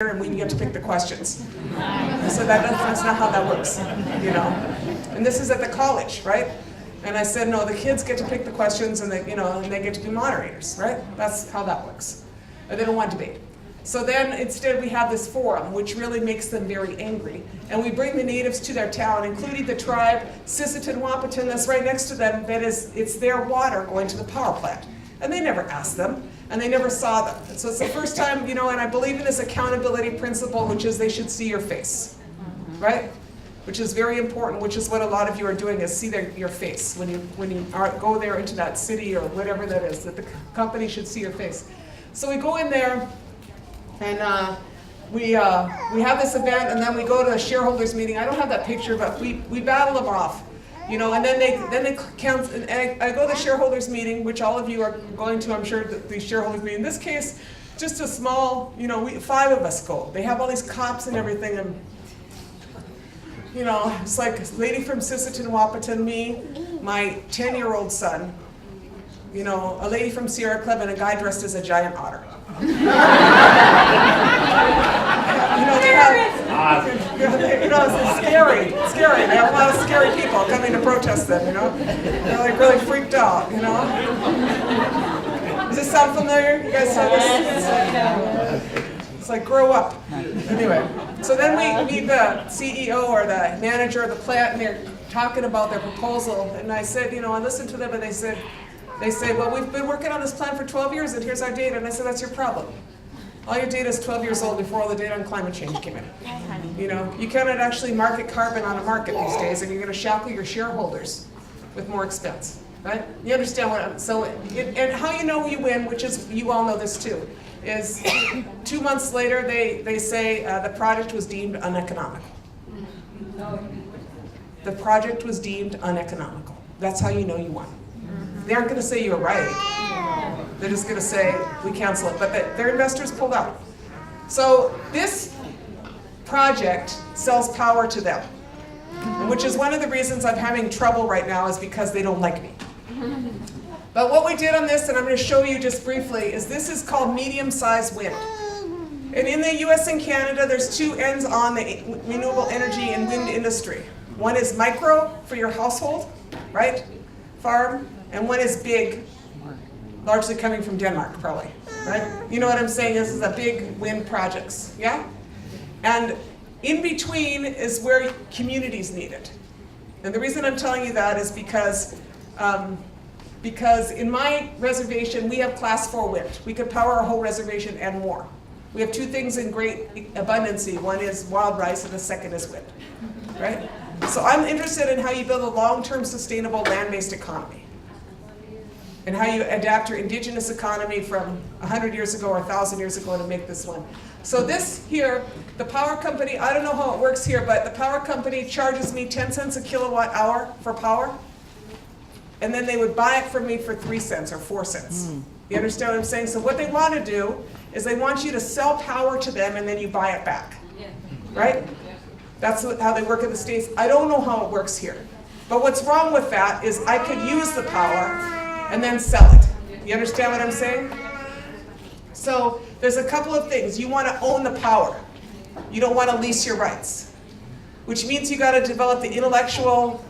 and we get to pick the questions. So that's not how that works, you know. And this is at the college, right? And I said, no, the kids get to pick the questions and they, you know, and they get to be moderators, right? That's how that works. They don't want debate. So then instead we have this forum, which really makes them very angry. And we bring the natives to their town, including the tribe, Sisseton Wahpeton, that's right next to them, it's their water going to the power plant. And they never asked them, and they never saw them. And so it's the first time, you know, and I believe in this accountability principle, which is they should see your face, right? Which is very important, which is what a lot of you are doing, is see your face. When you go there into that city or whatever that is, that the company should see your face. So we go in there, and we have this event, and then we go to the shareholders meeting. I don't have that picture, but we battle them off, you know. And then they count. And I go to the shareholders meeting, which all of you are going to, I'm sure, the shareholders meeting. In this case, just a small, you know, 5 of us go. They have all these cops and everything, and you know, it's like a lady from Sisseton Wahpeton, me, my 10-year-old son, you know, a lady from Sierra Club, and a guy dressed as a giant otter. You know, they have, you know, it's scary. They have a lot of scary people coming to protest them, you know. They're like really freaked out, you know. Does this sound familiar? You guys saw this? It's like, grow up. Anyway, so then we meet the CEO or the manager of the plant, and they're talking about their proposal. And I said, you know, I listened to them, and they say, well, we've been working on this plan for 12 years, and here's our data. And I said, that's your problem. All your data is 12 years old before all the data on climate change came in. You know, you cannot actually market carbon on a market these days, and you're going to shackle your shareholders with more expense, right? You understand what I'm, so, and how you know you win, which is, you all know this too, is 2 months later, they say the project was deemed uneconomical. The project was deemed uneconomical. That's how you know you won. They aren't going to say you were right. They're just going to say, we cancel it. But their investors pulled out. So this project sells power to them, which is one of the reasons I'm having trouble right now, is because they don't like me. But what we did on this, and I'm going to show you just briefly, is this is called medium-sized wind. And in the US and Canada, there's 2 ends on the renewable energy and wind industry. One is micro, for your household, right? Farm. And one is big, largely coming from Denmark, probably, right? You know what I'm saying? This is a big wind projects, yeah? And in between is where communities need it. And the reason I'm telling you that is because in my reservation, we have class 4 wind. We could power our whole reservation and more. We have 2 things in great abundancy. One is wild rice, and the second is wind, right? So I'm interested in how you build a long-term sustainable land-based economy, and how you adapt your indigenous economy from 100 years ago or 1,000 years ago to make this one. So this here, the power company, I don't know how it works here, but the power company charges me 10 cents a kilowatt hour for power, and then they would buy it from me for 3 cents or 4 cents. You understand what I'm saying? So what they want to do is they want you to sell power to them, and then you buy it back, right? That's how they work in the States. I don't know how it works here. But what's wrong with that is I could use the power and then sell it. You understand what I'm saying? So there's a couple of things. You want to own the power. You don't want to lease your rights, which means you got to develop the intellectual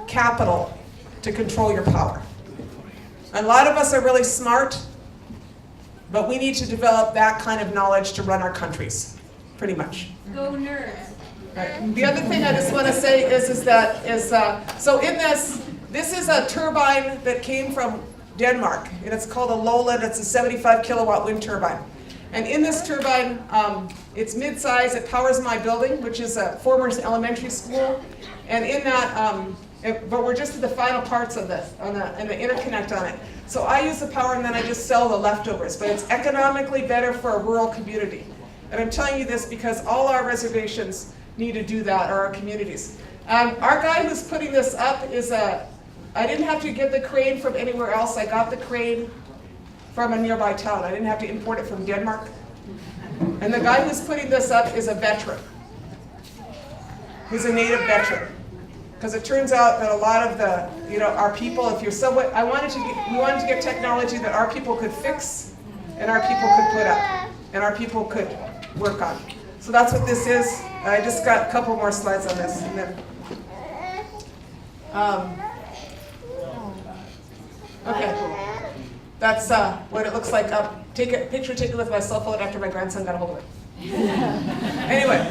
capital to control your power. A lot of us are really smart, but we need to develop that kind of knowledge to run our countries, pretty much. Go nerds. Right. The other thing I just want to say is so in this is a turbine that came from Denmark, and it's called a Lowland. It's a 75 kilowatt wind turbine. And in this turbine, it's mid-size. It powers my building, which is a former elementary school. And in that, but we're just at the final parts of this, and the interconnect on it. So I use the power, and then I just sell the leftovers. But it's economically better for a rural community. And I'm telling you this because all our reservations need to do that, or our communities. Our guy who's putting this up is I didn't have to get the crane from anywhere else. I got the crane from a nearby town. I didn't have to import it from Denmark. And the guy who's putting this up is a veteran. He's a native veteran. Because it turns out that a lot of the, you know, our people, if you're somewhat, we wanted to get technology that our people could fix, and our people could put up, and our people could work on. So that's what this is. I just got a couple more slides on this. And then, okay, that's what it looks like. Take a picture taken with my cell phone after my grandson got a hold of it. Anyway,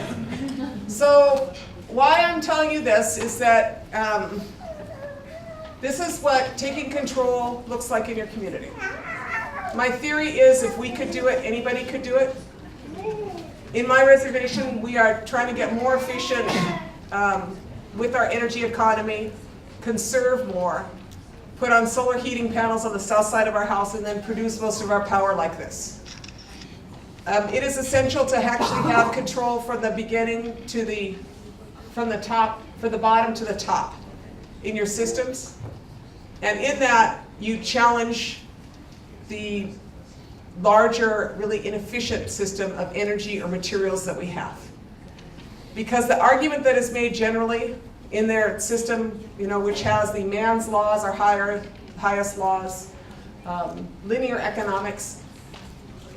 so why I'm telling you this is that this is what taking control looks like in your community. My theory is if we could do it, anybody could do it. In my reservation, we are trying to get more efficient with our energy economy, conserve more, put on solar heating panels on the south side of our house, and then produce most of our power like this. It is essential to actually have control from the beginning to from the bottom to the top in your systems. And in that, you challenge the larger, really inefficient system of energy or materials that we have. Because the argument that is made generally in their system, which has the man's laws are highest laws, linear economics,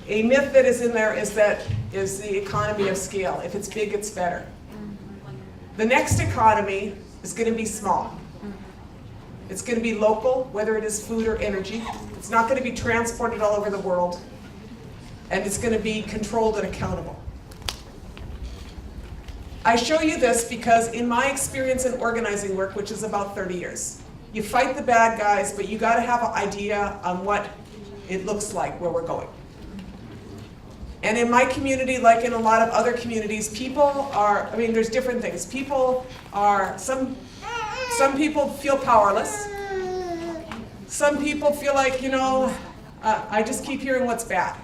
a myth that is in there is the economy of scale. If it's big, it's better. The next economy is going to be small. It's going to be local, whether it is food or energy. It's not going to be transported all over the world. And it's going to be controlled and accountable. I show you this because in my experience in organizing work, which is about 30 years, you fight the bad guys, but you got to have an idea on what it looks like, where we're going. And in my community, like in a lot of other communities, people are, there's different things. People are, some people feel powerless. Some people feel like, I just keep hearing what's bad,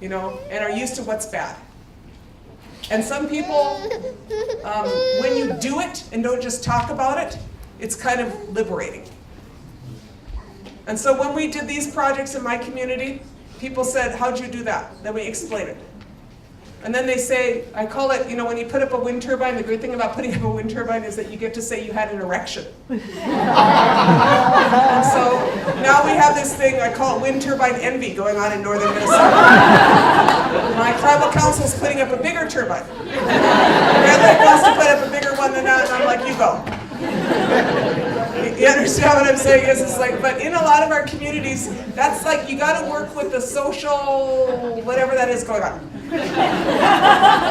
and are used to what's bad. And some people, when you do it and don't just talk about it, it's kind of liberating. And so when we did these projects in my community, people said, how'd you do that? Then we explain it. And then they say, I call it, when you put up a wind turbine, the great thing about putting up a wind turbine is that you get to say you had an erection. And so now we have this thing, I call it wind turbine envy, going on in northern Minnesota. My tribal council's putting up a bigger turbine. Red Lake wants to put up a bigger one than that, and I'm like, you go. You understand what I'm saying? It's like, but in a lot of our communities, that's like, you got to work with the social, whatever that is going on.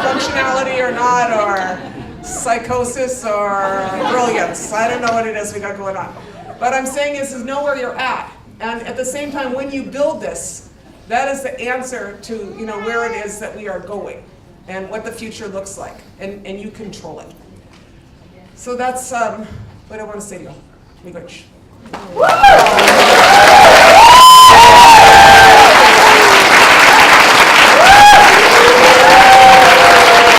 Functionality or not, or psychosis or brilliance. I don't know what it is we got going on. What I'm saying is know where you're at. And at the same time, when you build this, that is the answer to where it is that we are going and what the future looks like. And you control it. So that's what I want to say to you. Miigwech.